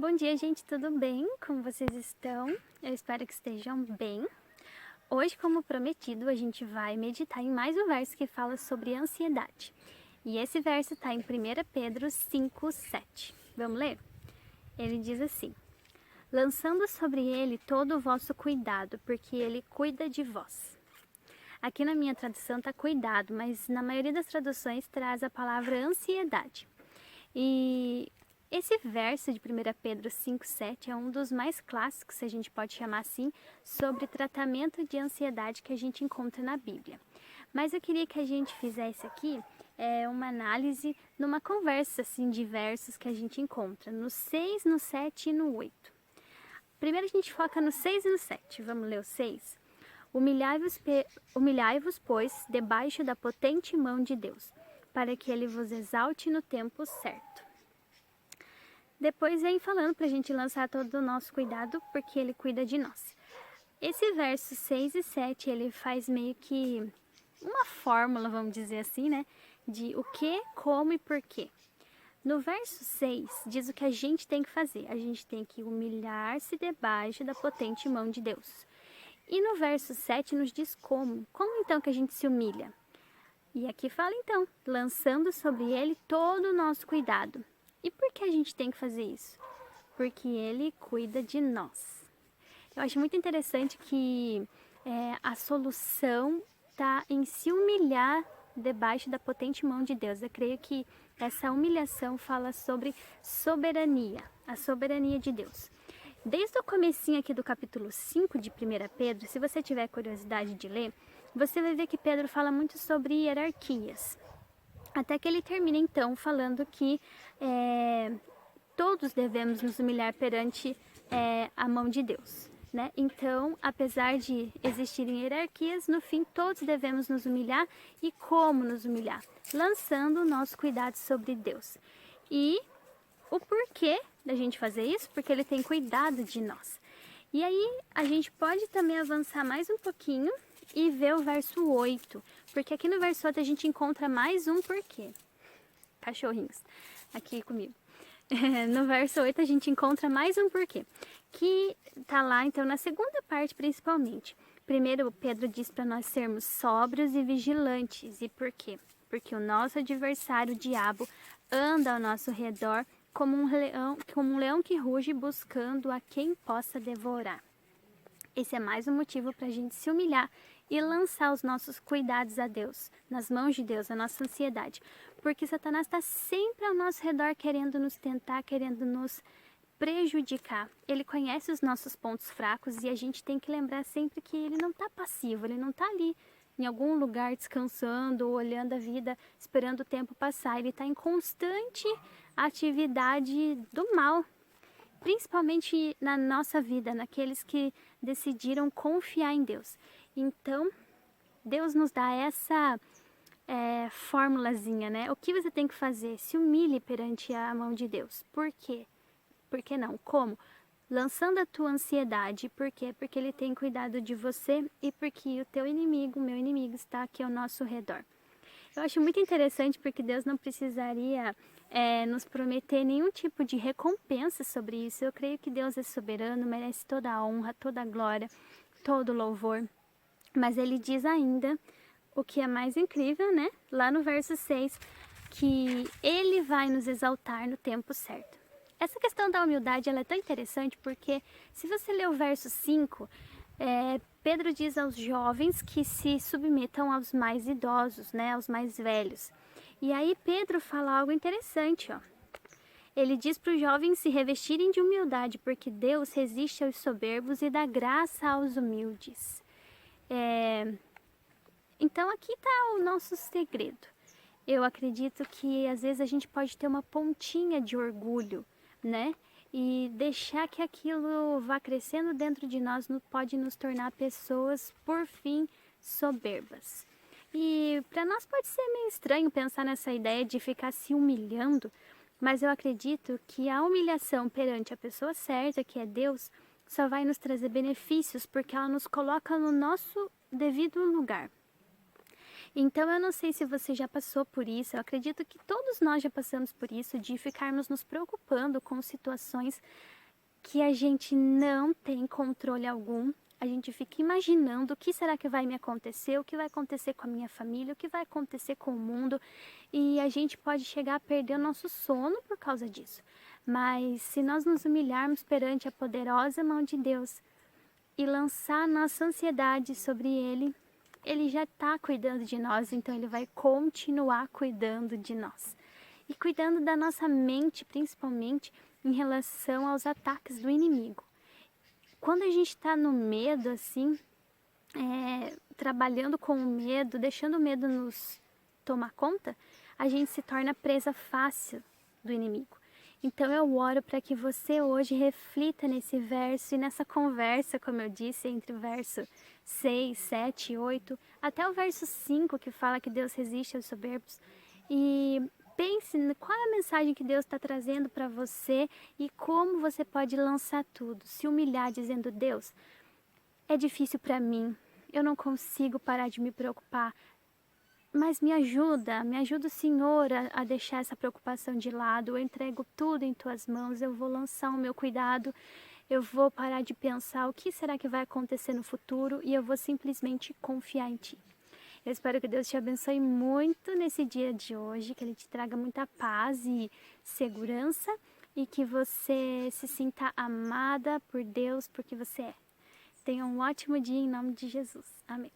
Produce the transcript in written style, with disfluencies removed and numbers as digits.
Bom dia, gente, tudo bem? Como vocês estão? Eu espero que estejam bem. Hoje, como prometido, a gente vai meditar em mais um verso que fala sobre ansiedade. E esse verso está em 1 Pedro 5:7. Vamos ler? Ele diz assim: lançando sobre ele todo o vosso cuidado, porque ele cuida de vós. Aqui na minha tradução está cuidado, mas na maioria das traduções traz a palavra ansiedade. E esse verso de 1 Pedro 5:7 é um dos mais clássicos, se a gente pode chamar assim, sobre tratamento de ansiedade que a gente encontra na Bíblia. Mas eu queria que a gente fizesse aqui uma análise numa conversa assim, de versos que a gente encontra no 6, no 7 e no 8. Primeiro a gente foca no 6 e no 7. Vamos ler o 6? Humilhai-vos, pois, debaixo da potente mão de Deus, para que ele vos exalte no tempo certo. Depois vem falando para a gente lançar todo o nosso cuidado, porque ele cuida de nós. Esse verso 6 e 7, ele faz meio que uma fórmula, vamos dizer assim, né? De o que, como e porquê. No verso 6, diz o que a gente tem que fazer. A gente tem que humilhar-se debaixo da potente mão de Deus. E no verso 7 nos diz como. Como então que a gente se humilha? E aqui fala então, lançando sobre ele todo o nosso cuidado. E por que a gente tem que fazer isso? Porque ele cuida de nós. Eu acho muito interessante que a solução está em se humilhar debaixo da potente mão de Deus. Eu creio que essa humilhação fala sobre soberania, a soberania de Deus. Desde o comecinho aqui do capítulo 5 de 1 Pedro, se você tiver curiosidade de ler, você vai ver que Pedro fala muito sobre hierarquias. Até que ele termina então falando que todos devemos nos humilhar perante a mão de Deus. Né? Então, apesar de existirem hierarquias, no fim todos devemos nos humilhar. E como nos humilhar? Lançando o nosso cuidado sobre Deus. E o porquê da gente fazer isso? Porque Ele tem cuidado de nós. E aí a gente pode também avançar mais um pouquinho e ver o verso 8. Porque aqui no verso 8 a gente encontra mais um porquê. Cachorrinhos, aqui comigo. No verso 8 a gente encontra mais um porquê, que tá lá então na segunda parte principalmente. Primeiro Pedro diz para nós sermos sóbrios e vigilantes. E por quê? Porque o nosso adversário, o diabo, anda ao nosso redor como um leão que ruge buscando a quem possa devorar. Esse é mais um motivo para a gente se humilhar e lançar os nossos cuidados a Deus, nas mãos de Deus, a nossa ansiedade. Porque Satanás está sempre ao nosso redor querendo nos tentar, querendo nos prejudicar. Ele conhece os nossos pontos fracos e a gente tem que lembrar sempre que ele não está passivo, ele não está ali em algum lugar descansando, olhando a vida, esperando o tempo passar. Ele está em constante atividade do mal, principalmente na nossa vida, naqueles que decidiram confiar em Deus. Então, Deus nos dá essa formulazinha, né? O que você tem que fazer? Se humilhe perante a mão de Deus. Por quê? Por que não? Como? Lançando a tua ansiedade. Por quê? Porque Ele tem cuidado de você e porque o teu inimigo, o meu inimigo, está aqui ao nosso redor. Eu acho muito interessante porque Deus não precisaria nos prometer nenhum tipo de recompensa sobre isso. Eu creio que Deus é soberano, merece toda a honra, toda a glória, todo o louvor. Mas Ele diz ainda, o que é mais incrível, né? Lá no verso 6, que Ele vai nos exaltar no tempo certo. Essa questão da humildade ela é tão interessante porque se você ler o verso 5, Pedro diz aos jovens que se submetam aos mais idosos, né, aos mais velhos. E aí Pedro fala algo interessante, ó. Ele diz para os jovens se revestirem de humildade, porque Deus resiste aos soberbos e dá graça aos humildes. Então aqui está o nosso segredo. Eu acredito que às vezes a gente pode ter uma pontinha de orgulho, né? E deixar que aquilo vá crescendo dentro de nós pode nos tornar pessoas, por fim, soberbas. E para nós pode ser meio estranho pensar nessa ideia de ficar se humilhando, mas eu acredito que a humilhação perante a pessoa certa, que é Deus, só vai nos trazer benefícios porque ela nos coloca no nosso devido lugar. Então eu não sei se você já passou por isso, eu acredito que todos nós já passamos por isso, de ficarmos nos preocupando com situações que a gente não tem controle algum. A gente fica imaginando o que será que vai me acontecer, o que vai acontecer com a minha família, o que vai acontecer com o mundo, e a gente pode chegar a perder o nosso sono por causa disso. Mas se nós nos humilharmos perante a poderosa mão de Deus e lançar nossa ansiedade sobre Ele, Ele já está cuidando de nós, então Ele vai continuar cuidando de nós. E cuidando da nossa mente, principalmente em relação aos ataques do inimigo. Quando a gente está no medo, assim, trabalhando com o medo, deixando o medo nos tomar conta, a gente se torna presa fácil do inimigo. Então eu oro para que você hoje reflita nesse verso e nessa conversa, como eu disse, entre o verso 6, 7 e 8, até o verso 5, que fala que Deus resiste aos soberbos. E pense qual é a mensagem que Deus está trazendo para você e como você pode lançar tudo. Se humilhar dizendo, Deus, é difícil para mim, eu não consigo parar de me preocupar, mas me ajuda Senhor a deixar essa preocupação de lado, eu entrego tudo em Tuas mãos, eu vou lançar o meu cuidado, eu vou parar de pensar o que será que vai acontecer no futuro e eu vou simplesmente confiar em Ti. Eu espero que Deus te abençoe muito nesse dia de hoje, que Ele te traga muita paz e segurança e que você se sinta amada por Deus, porque você é. Tenha um ótimo dia em nome de Jesus. Amém.